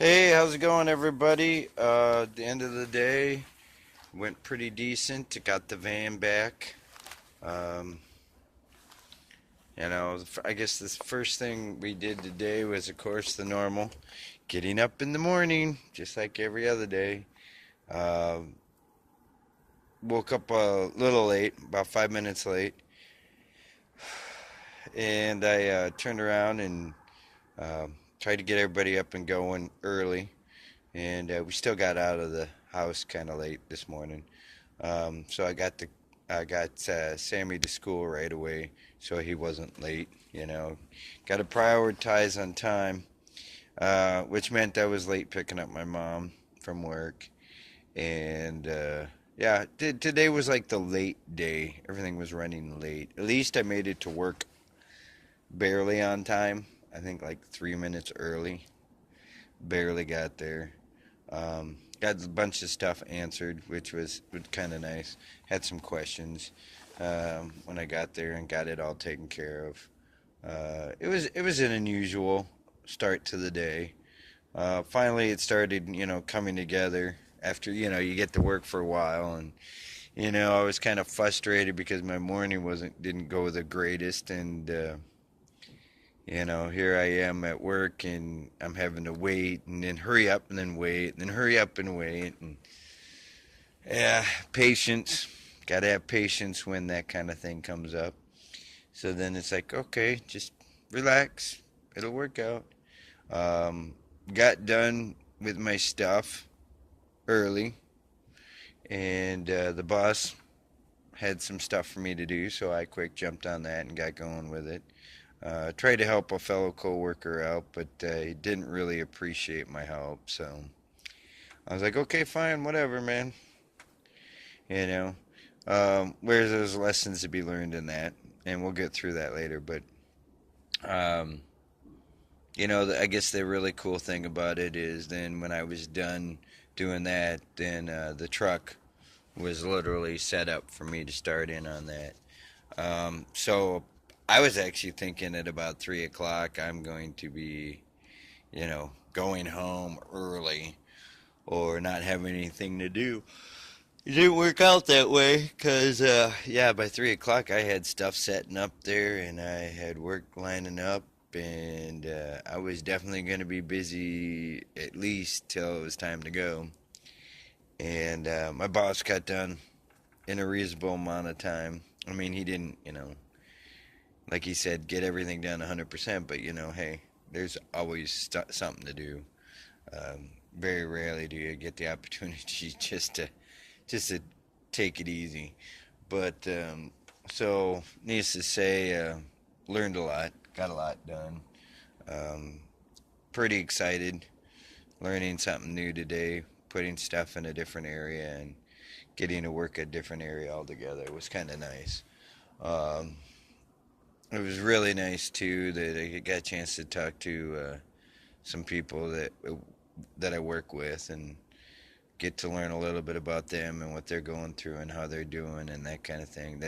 Hey, how's it going, everybody? The end of the day went pretty decent. Got the van back. Um, I guess the first thing we did today was, of course, the normal getting up in the morning, just like every other day. Uh, Woke up a little late, about 5 minutes late, and I turned around and tried to get everybody up and going early. And we still got out of the house kind of late this morning. So I got Sammy to school right away, so he wasn't late. Got to prioritize on time, which meant I was late picking up my mom from work. And yeah, today was like the late day. Everything was running late. At least I made it to work barely on time. I think like 3 minutes early. Barely got there. Got a bunch of stuff answered, which was kind of nice. Had some questions when I got there and got it all taken care of. It was an unusual start to the day. Finally, it started, coming together after you get to work for a while, and I was kind of frustrated because my morning didn't go the greatest, and here I am at work and I'm having to wait and then hurry up and then wait and then hurry up and wait. And yeah, patience. Got to have patience when that kind of thing comes up. So then it's like, okay, just relax. It'll work out. Um, got done with my stuff early, and the boss had some stuff for me to do, so I quick jumped on that and got going with it. Tried to help a fellow coworker out, but he didn't really appreciate my help. So I was like, okay, fine, whatever, man. You know, where's those lessons to be learned in that, and we'll get through that later. But um, I guess the really cool thing about it is then when I was done doing that, then the truck was literally set up for me to start in on that. So I was actually thinking at about 3 o'clock I'm going to be, going home early or not having anything to do. It didn't work out that way because, yeah, by 3 o'clock I had stuff setting up there and I had work lining up, and I was definitely going to be busy at least till it was time to go. And my boss got done in a reasonable amount of time. I mean, he didn't, like he said, get everything done 100%, but hey, there's always something to do. Very rarely do you get the opportunity just to take it easy. But so, needless to say, learned a lot, got a lot done. Um, Pretty excited, learning something new today, putting stuff in a different area, and getting to work a different area altogether. It was kind of nice. Um, it was really nice too that I got a chance to talk to some people that I work with and get to learn a little bit about them and what they're going through and how they're doing and that kind of thing.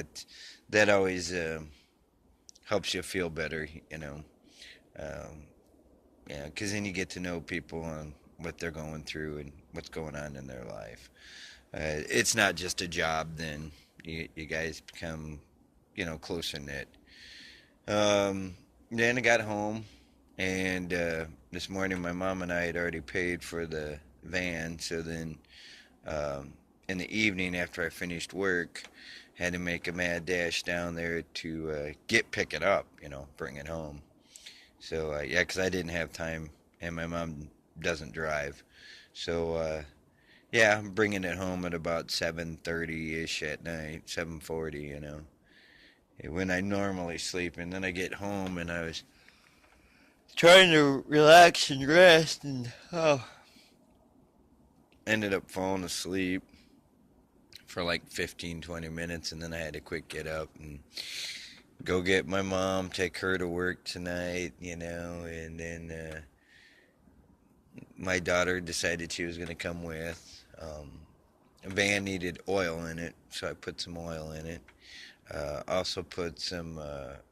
That always helps you feel better, you know. Um, yeah, because then you get to know people and what they're going through and what's going on in their life. It's not just a job. Then you guys become, closer knit. Then I got home, and this morning my mom and I had already paid for the van. So then, in the evening after I finished work, had to make a mad dash down there to pick it up, bring it home. So yeah, because I didn't have time, and my mom doesn't drive. So yeah, I'm bringing it home at about 7:30 ish at night, 7:40, when I normally sleep. And then I get home and I was trying to relax and rest, and ended up falling asleep for like 15, 20 minutes, and then I had to quick get up and go get my mom, take her to work tonight, and then my daughter decided she was going to come with. A van needed oil in it, so I put some oil in it. Also put some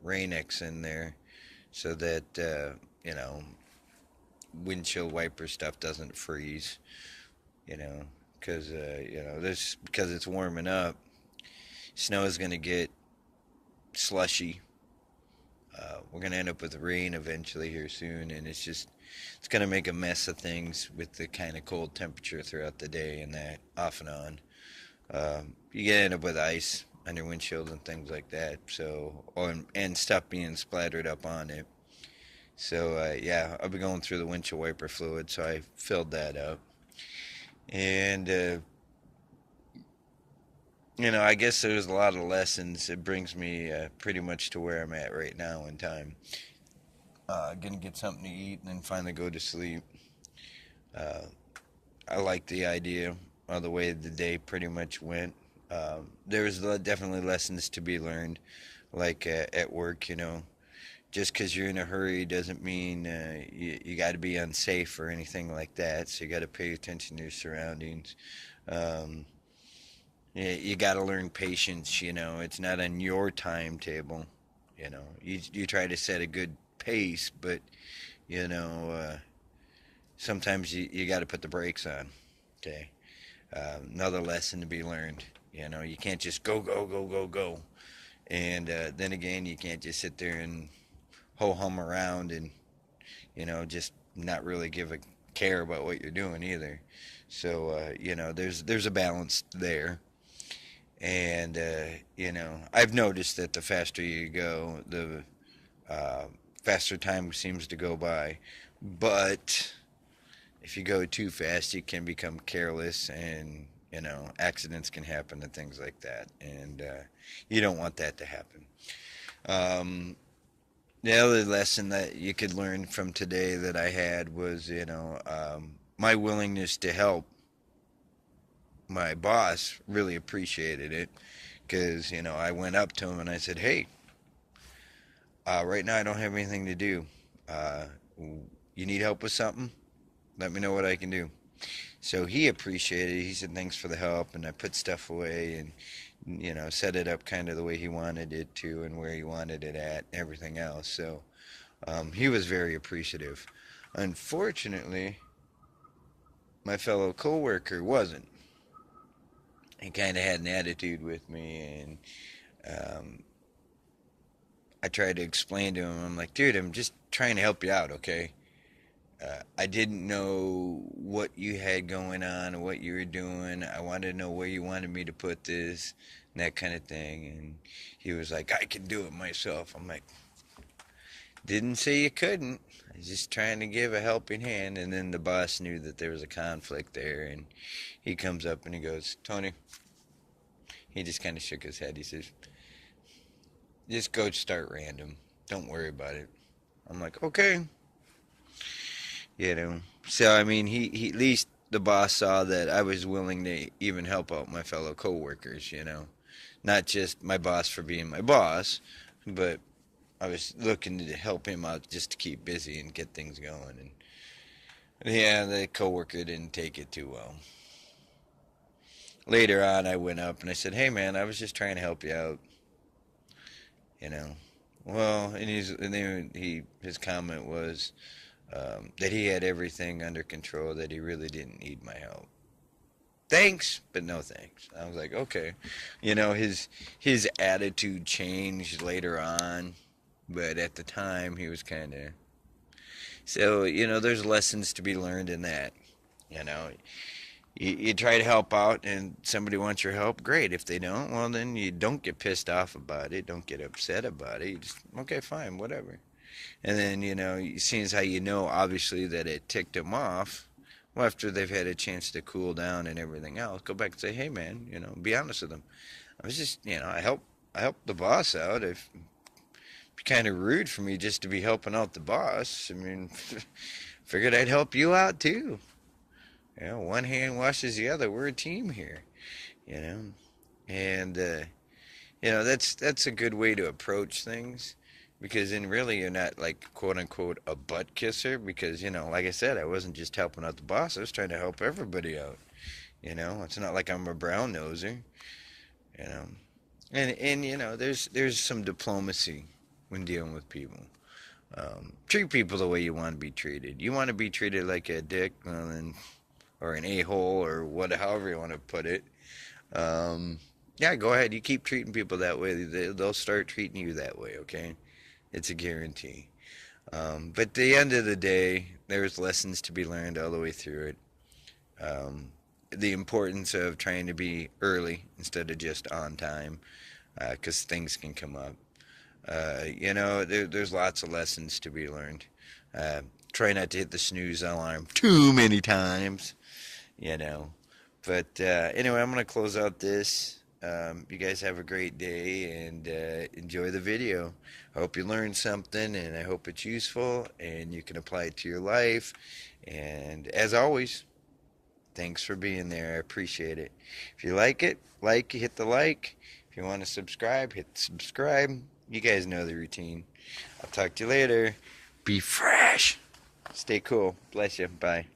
Rain-X in there so that, you know, windshield wiper stuff doesn't freeze, you know, because this because it's warming up, snow is going to get slushy. We're going to end up with rain eventually here soon, and it's going to make a mess of things with the kind of cold temperature throughout the day and that off and on. You get end up with ice on your windshield and things like that. So, and stuff being splattered up on it. So yeah, I'll be going through the windshield wiper fluid, so I filled that up. And I guess there's a lot of lessons. It brings me pretty much to where I'm at right now in time. Gonna get something to eat and then finally go to sleep. Uh, I like the idea of the way the day pretty much went. There's definitely lessons to be learned, like at work. Just because you're in a hurry doesn't mean you got to be unsafe or anything like that. So you got to pay attention to your surroundings. Um, you got to learn patience. It's not on your timetable. You try to set a good pace, but you know sometimes you got to put the brakes on. Okay. Another lesson to be learned. You can't just go go go go go, and then again you can't just sit there and ho hum around and just not really give a care about what you're doing either. So there's a balance there, and I've noticed that the faster you go, the uh, faster time seems to go by. But if you go too fast, you can become careless, and accidents can happen and things like that, and you don't want that to happen. Um, the other lesson that you could learn from today that I had was, my willingness to help. My boss really appreciated it because, I went up to him and I said, "Hey, right now I don't have anything to do. Uh, you need help with something? Let me know what I can do." So he appreciated it. He said, "Thanks for the help." And I put stuff away and, set it up kind of the way he wanted it to and where he wanted it at, everything else. So he was very appreciative. Unfortunately, my fellow coworker wasn't. He kind of had an attitude with me, and um, I tried to explain to him. I'm like, "Dude, I'm just trying to help you out, okay? I didn't know what you had going on and what you were doing. I wanted to know where you wanted me to put this and that kind of thing." And he was like, "I can do it myself." I'm like, "Didn't say you couldn't. I was just trying to give a helping hand." And then the boss knew that there was a conflict there, and he comes up and he goes, "Tony," he just kind of shook his head. He says, "Just go start random. Don't worry about it." I'm like, "Okay." So I mean, he at least the boss saw that I was willing to even help out my fellow coworkers. Not just my boss for being my boss, but I was looking to help him out just to keep busy and get things going. And yeah, the coworker didn't take it too well. Later on, I went up and I said, "Hey man, I was just trying to help you out." You know. Well, and then his comment was that he had everything under control, that he really didn't need my help. Thanks, but no thanks. I was like, okay. His attitude changed later on, but at the time he was kind of. So there's lessons to be learned in that. You know, you try to help out, and somebody wants your help. Great. If they don't, well then you don't get pissed off about it. Don't get upset about it. You just okay, fine, whatever. And then seeing as how obviously that it ticked them off. Well, after they've had a chance to cool down and everything else, go back and say, "Hey, man, be honest with them. I was just, I helped the boss out. If it'd be kind of rude for me just to be helping out the boss. I mean, figured I'd help you out too. One hand washes the other. We're a team here, you know, and that's a good way to approach things." Because then really you're not like quote unquote a butt kisser because like I said, I wasn't just helping out the boss, I was trying to help everybody out. It's not like I'm a brown noser. you know and there's some diplomacy when dealing with people. Treat people the way you want to be treated. You want to be treated like a dick, well, then, or an a-hole, or what, however you want to put it. Um, yeah, go ahead. You keep treating people that way. They'll start treating you that way. Okay, it's a guarantee. But at the end of the day, there's lessons to be learned all the way through it. Um, the importance of trying to be early instead of just on time, because things can come up. There's lots of lessons to be learned. Uh, Try not to hit the snooze alarm too many times, you know. But anyway, I'm going to close out this. You guys have a great day and enjoy the video. I hope you learned something and I hope it's useful and you can apply it to your life. And as always, thanks for being there. I appreciate it. If you like it, hit the like. If you want to subscribe, hit subscribe. You guys know the routine. I'll talk to you later. Be fresh. Stay cool. Bless you. Bye.